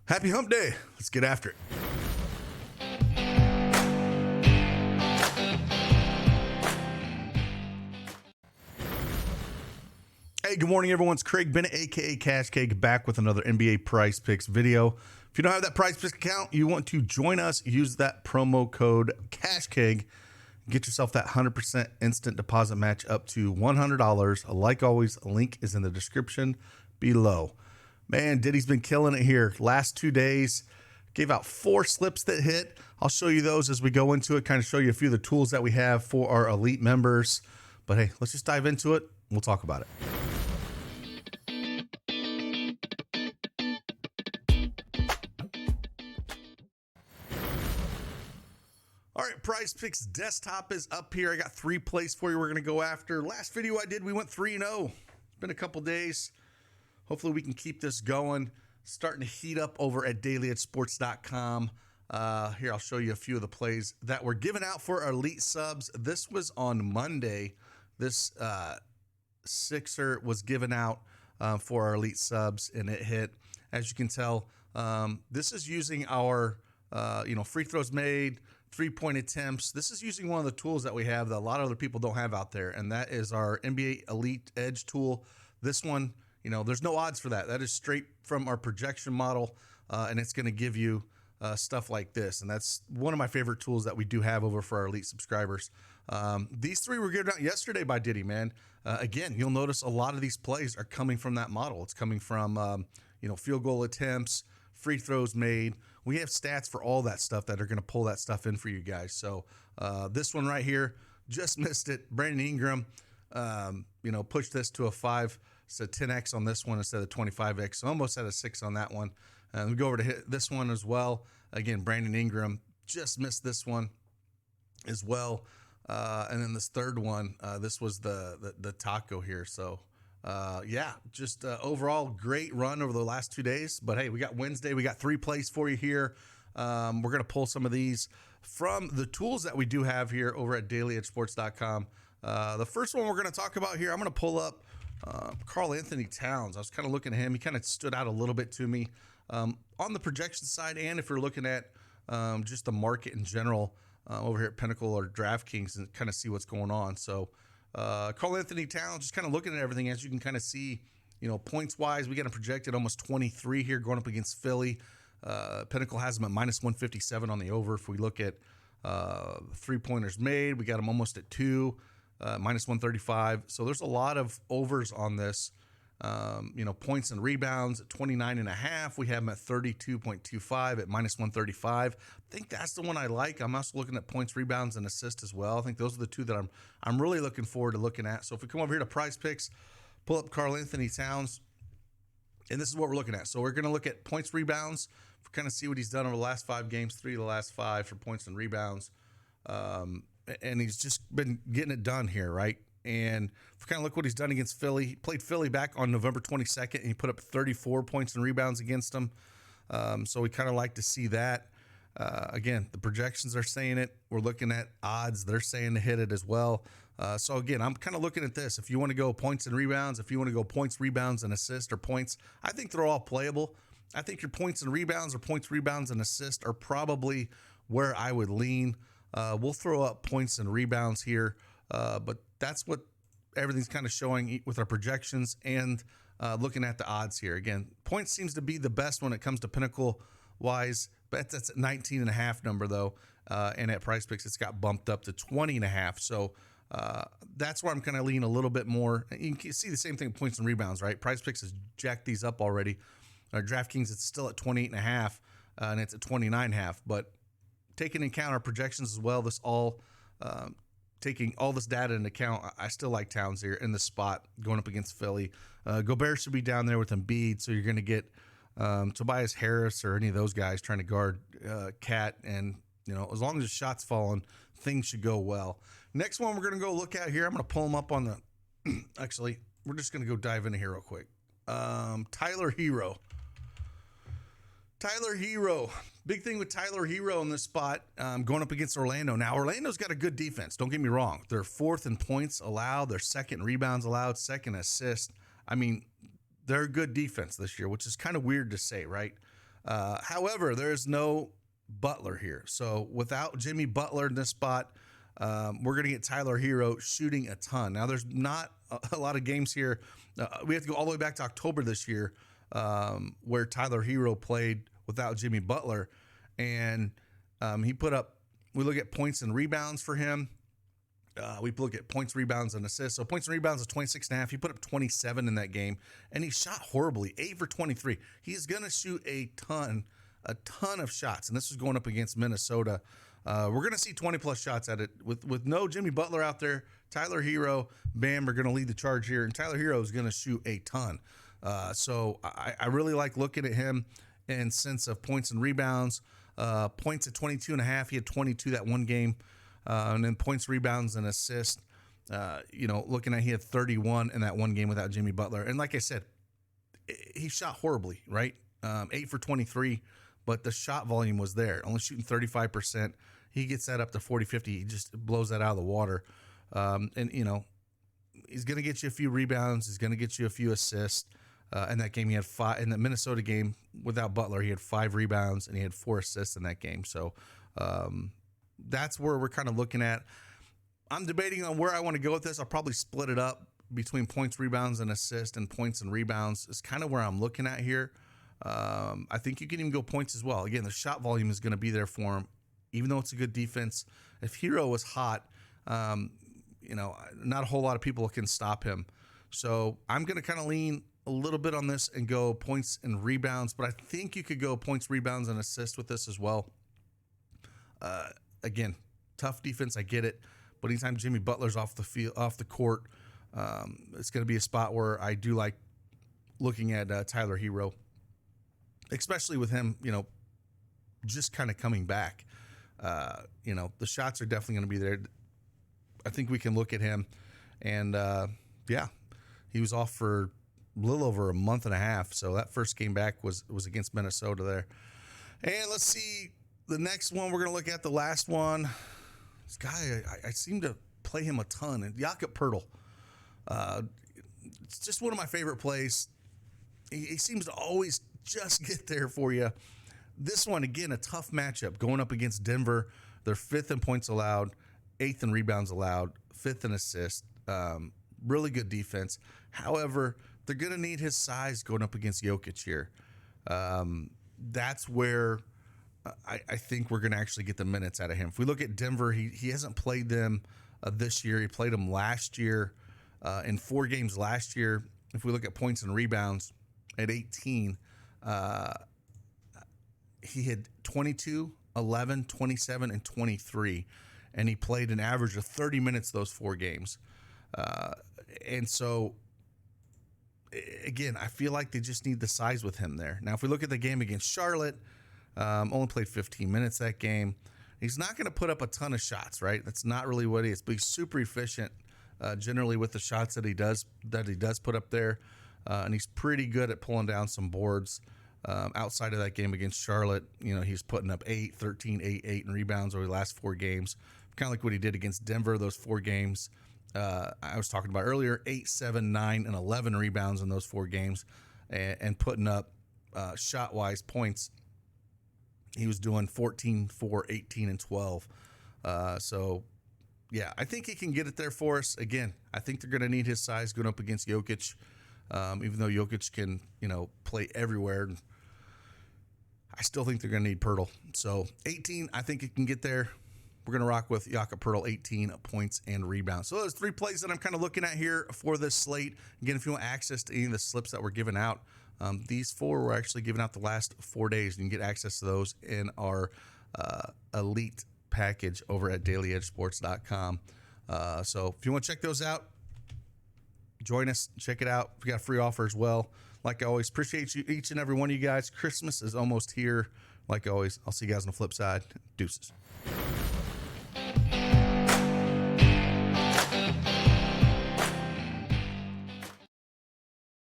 Happy hump day. Let's get after it. Hey, good morning, everyone. It's Craig Bennett, aka Cash Cake, back with another NBA Prize Picks video. If you don't have that Prize Picks account, you want to join us, use that promo code CashCake. Get yourself that 100% instant deposit match up to $100. Like always, a link is in the description below. Man, Diddy's been killing it here. Last 2 days, gave out 4 slips that hit. I'll show you those as we go into it, kind of show you a few of the tools that we have for our elite members. But hey, let's just dive into it. We'll talk about it. All right, PrizePicks desktop is up here. I got 3 plays for you we're going to go after. Last video I did, we went 3-0. It's been a couple days. Hopefully we can keep this going. Starting to heat up over at dailyedgesports.com. Here, I'll show you a few of the plays that were given out for our elite subs. This was on Monday. This sixer was given out for our elite subs, and it hit. As you can tell, this is using our free throws made, 3-point attempts. This is using one of the tools that we have that a lot of other people don't have out there, and that is our NBA Elite Edge tool. This one, there's no odds for that. That is straight from our projection model, and it's going to give you stuff like this. And that's one of my favorite tools that we do have over for our elite subscribers. These 3 were given out yesterday by Diddy, man. Again, you'll notice a lot of these plays are coming from that model. It's coming from, field goal attempts, free throws made. We have stats for all that stuff that are going to pull that stuff in for you guys. So this one right here, just missed it. Brandon Ingram, pushed this to a 5. So 10x on this one instead of 25x. So almost had a 6 on that one. We go over to hit this one as well. Again, Brandon Ingram just missed this one as well. And then this third one, this was the taco here. So just overall great run over the last 2 days. But hey, we got Wednesday. We got 3 plays for you here. We're going to pull some of these from the tools that we do have here over at dailyedgesports.com. The first one we're going to talk about here, I'm going to pull up Karl Anthony Towns. I was kind of looking at him. He kind of stood out a little bit to me on the projection side, and if you're looking at just the market in general over here at Pinnacle or DraftKings and kind of see what's going on. So Karl Anthony Towns, just kind of looking at everything, as you can kind of see, points wise, we got him projected almost 23 here going up against Philly. Pinnacle has him at minus 157 on the over. If we look at 3-pointers made, we got him almost at 2. Minus 135. So there's a lot of overs on this. Points and rebounds at 29.5. We have them at 32.25 at minus 135. I think that's the one I like. I'm also looking at points, rebounds, and assists as well. I think those are the 2 that I'm really looking forward to looking at. So if we come over here to PrizePicks, pull up Karl Anthony Towns, and this is what we're looking at. So we're going to look at points, rebounds, kind of see what he's done over the last 5 games, 3 of the last 5 for points and rebounds. And he's just been getting it done here, right? And if we kind of look what he's done against Philly, he played Philly back on November 22nd, and he put up 34 points and rebounds against them. So we kind of like to see that. Again, the projections are saying it. We're looking at odds. They're saying to hit it as well. So again, I'm kind of looking at this. If you want to go points and rebounds, if you want to go points, rebounds, and assists, or points, I think they're all playable. I think your points and rebounds or points, rebounds, and assists are probably where I would lean. We'll throw up points and rebounds here, but that's what everything's kind of showing with our projections and looking at the odds here. Again, points seems to be the best when it comes to Pinnacle-wise, but that's at 19.5 number, though, and at PrizePicks, it's got bumped up to 20.5. So that's where I'm kind of leaning a little bit more. You can see the same thing with points and rebounds, right? PrizePicks has jacked these up already. DraftKings, it's still at 28.5, and it's at 29.5, but taking into account our projections as well, this all taking all this data into account, I still like Towns here in the spot going up against Philly. Gobert should be down there with Embiid, so you're going to get Tobias Harris or any of those guys trying to guard Cat, and as long as the shot's falling, things should go well. Next one we're going to go look at here, I'm going to pull them up on the actually, we're just going to go dive into here real quick. Tyler Herro. Big thing with Tyler Herro in this spot, going up against Orlando. Now, Orlando's got a good defense. Don't get me wrong. They're 4th in points allowed. They're 2nd in rebounds allowed, 2nd assist. I mean, they're a good defense this year, which is kind of weird to say, right? However, there's no Butler here. So without Jimmy Butler in this spot, we're going to get Tyler Herro shooting a ton. Now, there's not a lot of games here. We have to go all the way back to October this year, where Tyler Herro played without Jimmy Butler. And he put up, we look at points and rebounds for him. We look at points, rebounds, and assists. So points and rebounds is 26.5. He put up 27 in that game, and he shot horribly, 8 for 23. He's going to shoot a ton of shots, and this is going up against Minnesota. We're going to see 20-plus shots at it. With no Jimmy Butler out there, Tyler Herro, Bam are going to lead the charge here, and Tyler Herro is going to shoot a ton. So I really like looking at him in sense of points and rebounds. Points at 22.5. He had 22 that one game. And then points, rebounds, and assists. Looking at he had 31 in that one game without Jimmy Butler. And like I said, he shot horribly, right? 8 for 23, but the shot volume was there. Only shooting 35%. He gets that up to 40, 50. He just blows that out of the water. He's going to get you a few rebounds. He's going to get you a few assists. In that game, he had 5. In the Minnesota game without Butler, he had 5 rebounds and he had 4 assists in that game. So, that's where we're kind of looking at. I'm debating on where I want to go with this. I'll probably split it up between points, rebounds, and assists, and points and rebounds is kind of where I'm looking at here. I think you can even go points as well. Again, the shot volume is going to be there for him, even though it's a good defense. If Herro was hot, not a whole lot of people can stop him. So I'm going to kind of lean a little bit on this and go points and rebounds, but I think you could go points, rebounds, and assists with this as well. Again, tough defense, I get it, but anytime Jimmy Butler's off the field, off the court, it's going to be a spot where I do like looking at Tyler Herro, especially with him, just kind of coming back. The shots are definitely going to be there. I think we can look at him, and he was off for a little over a month and a half, so that first game back was against Minnesota there. And let's see. The next one we're going to look at, the last one, this guy, I seem to play him a ton. And Yakunda Pulee. It's just one of my favorite plays. He seems to always just get there for you. This one, again, a tough matchup going up against Denver. They're 5th in points allowed, 8th in rebounds allowed, 5th in assists. Really good defense. However, they're going to need his size going up against Jokic here. That's where I think we're going to actually get the minutes out of him. If we look at Denver, he hasn't played them this year. He played them last year in 4 games last year. If we look at points and rebounds at 18, he had 22, 11, 27, and 23. And he played an average of 30 minutes those 4 games. And so, again, I feel like they just need the size with him there. Now, if we look at the game against Charlotte, only played 15 minutes that game. He's not going to put up a ton of shots, right? That's not really what he is, but he's super efficient generally with the shots that he does put up there. And he's pretty good at pulling down some boards. Outside of that game against Charlotte, he's putting up 8, 13, 8, 8 in rebounds over the last 4 games. Kind of like what he did against Denver, those 4 games. I was talking about earlier, 8, 7, 9, and 11 rebounds in those 4 games, and putting up shot-wise points. He was doing 14, 4, 18, and 12. I think he can get it there for us. Again, I think they're going to need his size going up against Jokic, even though Jokic can, play everywhere. I still think they're going to need Pirtle. So 18, I think it can get there. We're going to rock with Yakunda Pulee, 18 points and rebounds. So those 3 plays that I'm kind of looking at here for this slate. Again, if you want access to any of the slips that were given out, these 4 were actually given out the last 4 days. You can get access to those in our elite package over at dailyedgesports.com. So if you want to check those out, join us, check it out. We got a free offer as well. Like I always, appreciate you, each and every one of you guys. Christmas is almost here. Like always, I'll see you guys on the flip side. Deuces.